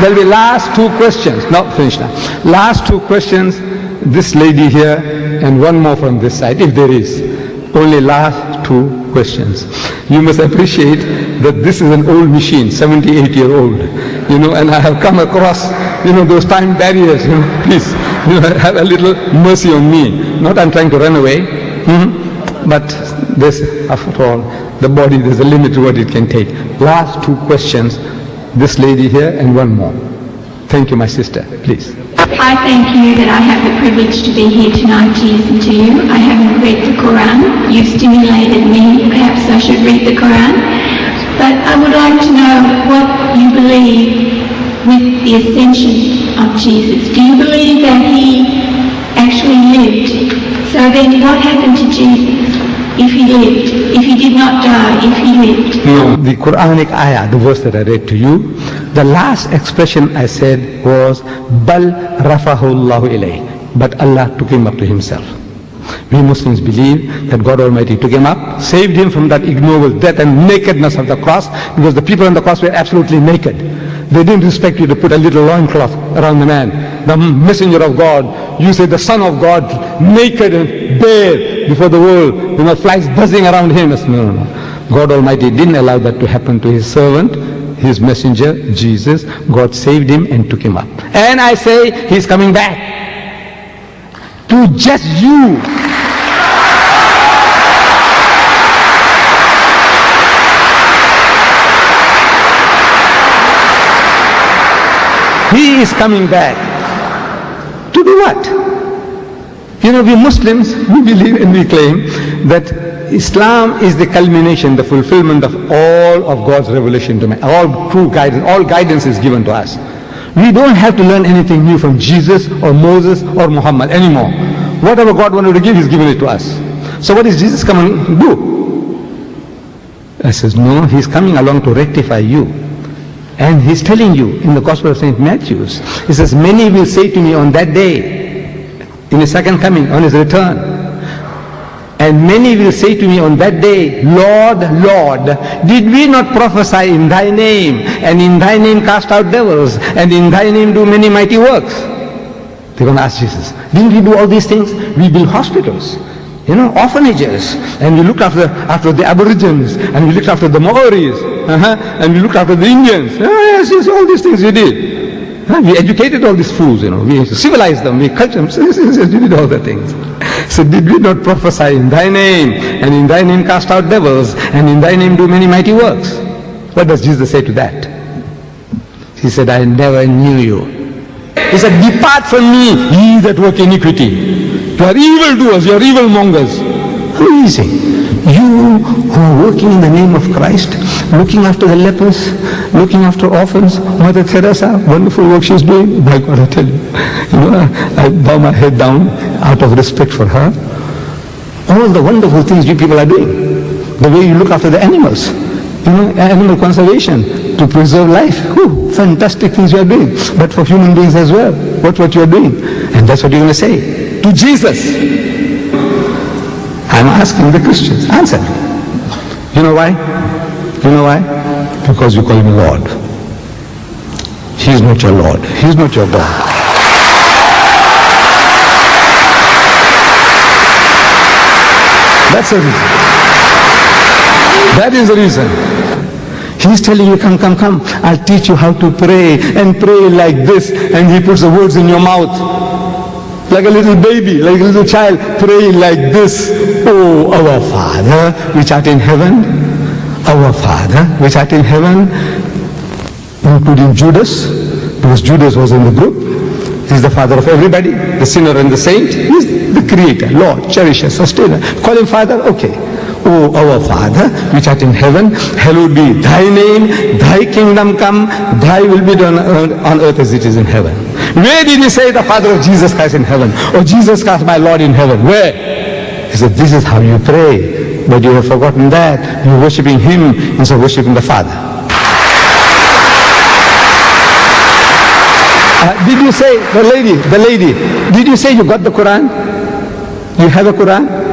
There'll be last two questions. No, finish now. Last two questions. This lady here and one more from this side, if there is. Only last two questions. You must appreciate that this is an old machine, 78-year-old. And I have come across, those time barriers. Please, have a little mercy on me. Not I'm trying to run away, but this, after all, the body, there's a limit to what it can take. Last two questions. This lady here and one more. Thank you, my sister. Please. I thank you that I have the privilege to be here tonight to listen to you. I haven't read the Quran. You've stimulated me. Perhaps I should read the Quran. But I would like to know what you believe with the ascension of Jesus. Do you believe that he actually lived? So then what happened to Jesus? If he lived, if he did not die, if he lived. No, the Quranic ayah, the verse that I read to you, the last expression I said was, Bal rafahu Allahu ilayh. But Allah took him up to himself. We Muslims believe that God Almighty took him up, saved him from that ignoble death and nakedness of the cross, because the people on the cross were absolutely naked. They didn't respect you to put a little loincloth around the man. The messenger of God, you say the son of God, naked and bare before the world, flies buzzing around him. No. God Almighty didn't allow that to happen to his servant, his messenger, Jesus. God saved him and took him up. And I say, he's coming back to just you. He is coming back. To do what? We Muslims, we believe and we claim that Islam is the culmination, the fulfillment of all of God's revelation to man. All true guidance, all guidance is given to us. We don't have to learn anything new from Jesus or Moses or Muhammad anymore. Whatever God wanted to give, He's given it to us. So what is Jesus coming to do? I says, no, He's coming along to rectify you. And He's telling you in the Gospel of St. Matthew, He says, many will say to me on that day, in His second coming, on His return, and many will say to me on that day, Lord, Lord, did we not prophesy in Thy name, and in Thy name cast out devils, and in Thy name do many mighty works? They're going to ask Jesus, didn't we do all these things? We built hospitals, orphanages, and we looked after the Aborigines, and we looked after the Maoris, and we looked after the Indians. Yes, all these things we did. We educated all these fools, we civilized them, we cultured them, we did all the things. So did we not prophesy in Thy name, and in Thy name cast out devils, and in Thy name do many mighty works? What does Jesus say to that? He said, I never knew you. He said, depart from me, ye that work iniquity. You are evildoers, you are evil mongers. Who is he? You who are working in the name of Christ, looking after the lepers, looking after orphans. Mother Teresa, wonderful work she's doing. My God, I tell you, I bow my head down out of respect for her. All the wonderful things you people are doing. The way you look after the animals, animal conservation, to preserve life. Fantastic things you are doing. But for human beings as well, what you are doing. And that's what you're going to say to Jesus. I'm asking the Christians, answer me. You know why? Because you call him Lord. He's not your Lord. He's not your God. That's the reason. That is the reason. He's telling you, come, I'll teach you how to pray, and pray like this, and He puts the words in your mouth. Like a little baby, like a little child, praying like this. Oh, our Father, which art in heaven. Our Father, which art in heaven. Including Judas, because Judas was in the group. He's the father of everybody, the sinner and the saint. He's the creator, Lord, cherisher, sustainer. Call him Father, okay. Oh, our Father, which art in heaven, hallowed be Thy name, Thy kingdom come, Thy will be done on earth as it is in heaven. Where did He say the Father of Jesus Christ in heaven? Or Jesus Christ my Lord in heaven? Where? He said, this is how you pray. But you have forgotten that. You're worshipping Him instead of worshipping the Father. Did you say, the lady, did you say you got the Quran? You have a Quran?